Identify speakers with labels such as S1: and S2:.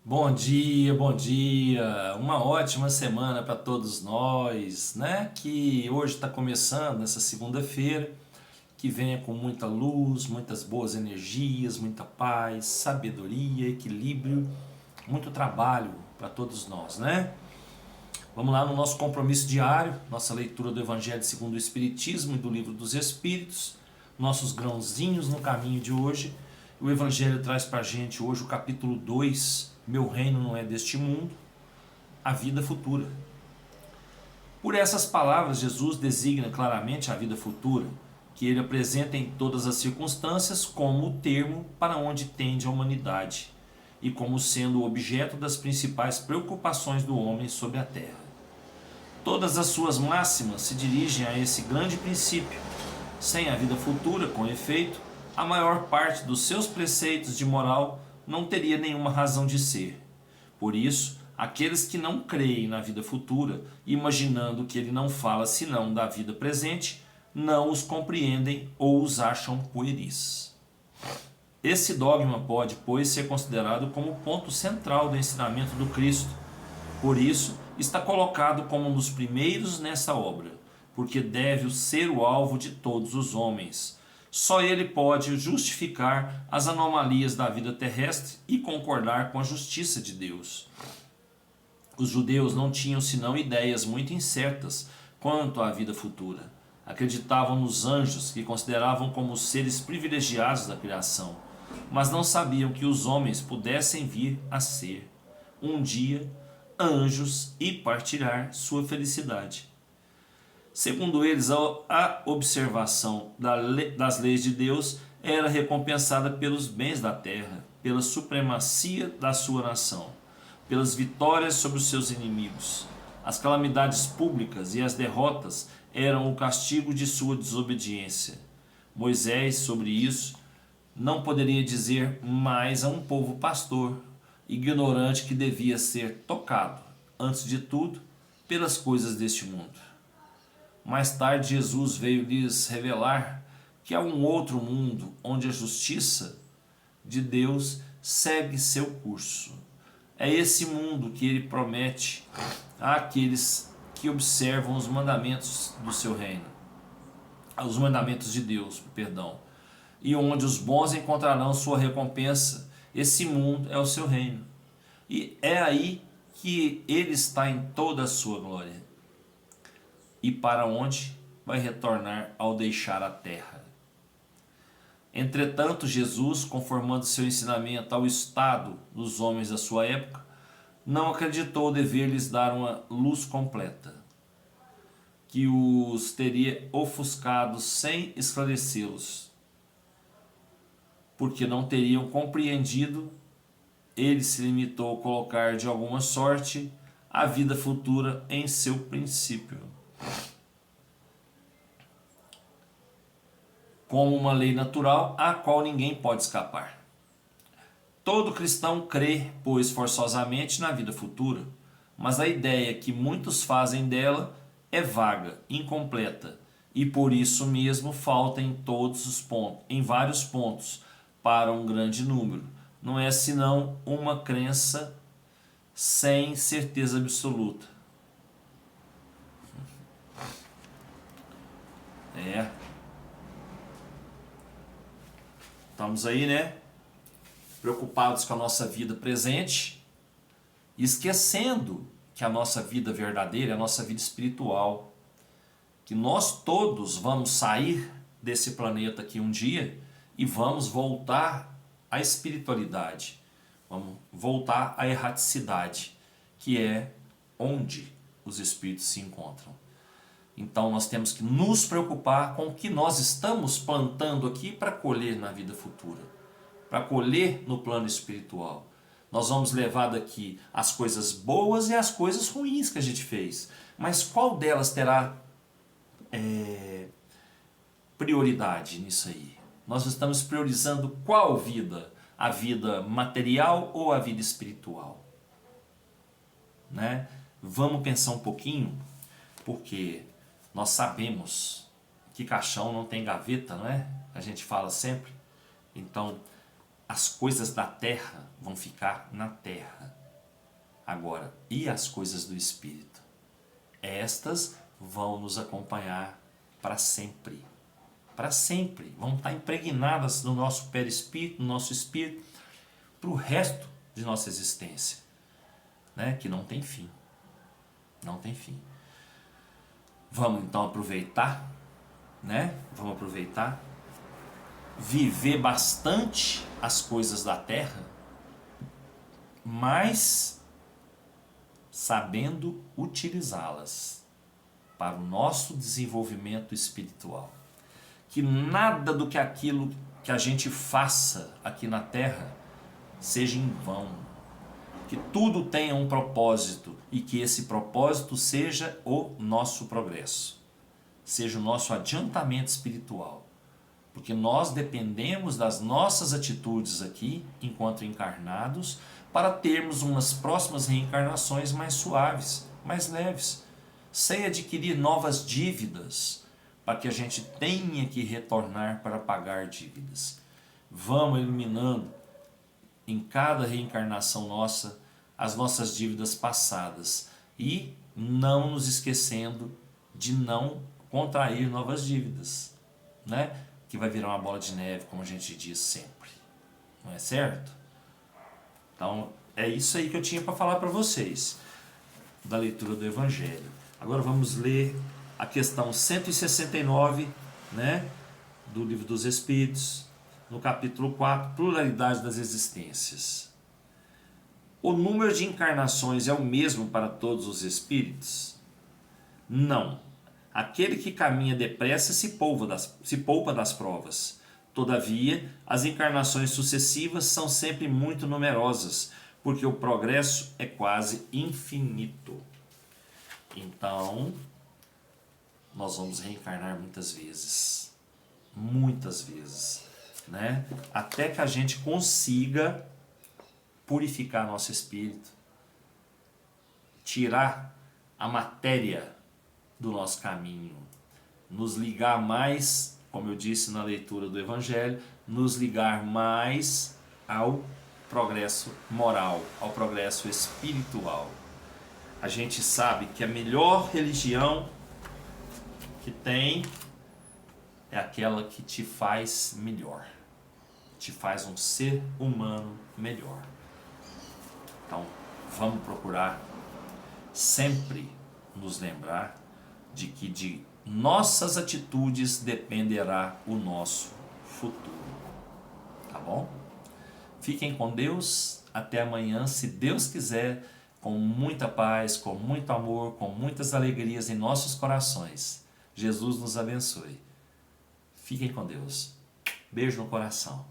S1: Bom dia, bom dia. Uma ótima semana para todos nós, né? Que hoje está começando, essa segunda-feira, que venha com muita luz, muitas boas energias, muita paz, sabedoria, equilíbrio, muito trabalho para todos nós, né? Vamos lá no nosso compromisso diário, nossa leitura do Evangelho segundo o Espiritismo e do Livro dos Espíritos, nossos grãozinhos no caminho de hoje. O Evangelho traz para a gente hoje o capítulo 2, Meu Reino Não É Deste Mundo, a vida futura. Por essas palavras, Jesus designa claramente a vida futura, que ele apresenta em todas as circunstâncias como o termo para onde tende a humanidade e como sendo o objeto das principais preocupações do homem sobre a terra. Todas as suas máximas se dirigem a esse grande princípio. Sem a vida futura, com efeito, a maior parte dos seus preceitos de moral não teria nenhuma razão de ser. Por isso, aqueles que não creem na vida futura, imaginando que ele não fala senão da vida presente, não os compreendem ou os acham pueris. Esse dogma pode, pois, ser considerado como o ponto central do ensinamento do Cristo. Por isso, está colocado como um dos primeiros nessa obra, porque deve ser o alvo de todos os homens. Só ele pode justificar as anomalias da vida terrestre e concordar com a justiça de Deus. Os judeus não tinham senão ideias muito incertas quanto à vida futura. Acreditavam nos anjos, que consideravam como os seres privilegiados da criação, mas não sabiam que os homens pudessem vir a ser, um dia, anjos e partilhar sua felicidade. Segundo eles, a observação das leis de Deus era recompensada pelos bens da terra, pela supremacia da sua nação, pelas vitórias sobre os seus inimigos. As calamidades públicas e as derrotas eram o castigo de sua desobediência. Moisés, sobre isso, não poderia dizer mais a um povo pastor, ignorante, que devia ser tocado, antes de tudo, pelas coisas deste mundo. Mais tarde, Jesus veio lhes revelar que há um outro mundo onde a justiça de Deus segue seu curso. É esse mundo que ele promete àqueles que observam os mandamentos do seu reino, os mandamentos de Deus, perdão, e onde os bons encontrarão sua recompensa. Esse mundo é o seu reino. E é aí que ele está em toda a sua glória. E para onde vai retornar ao deixar a terra. Entretanto, Jesus, conformando seu ensinamento ao estado dos homens da sua época, não acreditou dever-lhes dar uma luz completa, que os teria ofuscados sem esclarecê-los, porque não teriam compreendido. Ele se limitou a colocar de alguma sorte a vida futura em seu princípio, como uma lei natural à qual ninguém pode escapar. Todo cristão crê, pois, forçosamente na vida futura, mas a ideia que muitos fazem dela é vaga, incompleta, e por isso mesmo falta em todos os pontos, em vários pontos, para um grande número. Não é senão uma crença sem certeza absoluta. Estamos aí, né? Preocupados com a nossa vida presente, esquecendo que a nossa vida verdadeira é a nossa vida espiritual. Que nós todos vamos sair desse planeta aqui um dia e vamos voltar à espiritualidade. Vamos voltar à erraticidade, que é onde os espíritos se encontram. Então nós temos que nos preocupar com o que nós estamos plantando aqui para colher na vida futura, para colher no plano espiritual. Nós vamos levar daqui as coisas boas e as coisas ruins que a gente fez. Mas qual delas terá prioridade nisso aí? Nós estamos priorizando qual vida? A vida material ou a vida espiritual? Né? Vamos pensar um pouquinho, porque nós sabemos que caixão não tem gaveta, não é? A gente fala sempre. Então, as coisas da terra vão ficar na terra. Agora, e as coisas do Espírito? Estas vão nos acompanhar para sempre. Para sempre. Vão estar impregnadas no nosso perispírito, no nosso espírito, para o resto de nossa existência, né? Que não tem fim. Não tem fim. Vamos então aproveitar, né? Vamos aproveitar, viver bastante as coisas da terra, mas sabendo utilizá-las para o nosso desenvolvimento espiritual. Que nada do que aquilo que a gente faça aqui na terra seja em vão. Que tudo tenha um propósito e que esse propósito seja o nosso progresso, seja o nosso adiantamento espiritual. Porque nós dependemos das nossas atitudes aqui, enquanto encarnados, para termos umas próximas reencarnações mais suaves, mais leves, sem adquirir novas dívidas, para que a gente tenha que retornar para pagar dívidas. Vamos eliminando em cada reencarnação nossa as nossas dívidas passadas e não nos esquecendo de não contrair novas dívidas, né? Que vai virar uma bola de neve, como a gente diz sempre. Não é certo? Então, é isso aí que eu tinha para falar para vocês da leitura do Evangelho. Agora vamos ler a questão 169, né, do Livro dos Espíritos, no capítulo 4, Pluralidade das Existências. O número de encarnações é o mesmo para todos os espíritos? Não. Aquele que caminha depressa se poupa das provas. Todavia, as encarnações sucessivas são sempre muito numerosas, porque o progresso é quase infinito. Então, nós vamos reencarnar muitas vezes, né? Até que a gente consiga purificar nosso espírito, tirar a matéria do nosso caminho, nos ligar mais, como eu disse na leitura do Evangelho, nos ligar mais ao progresso moral, ao progresso espiritual. A gente sabe que a melhor religião que tem é aquela que te faz melhor, te faz um ser humano melhor. Então, vamos procurar sempre nos lembrar de que de nossas atitudes dependerá o nosso futuro. Tá bom? Fiquem com Deus. Até amanhã, se Deus quiser, com muita paz, com muito amor, com muitas alegrias em nossos corações. Jesus nos abençoe. Fiquem com Deus. Beijo no coração.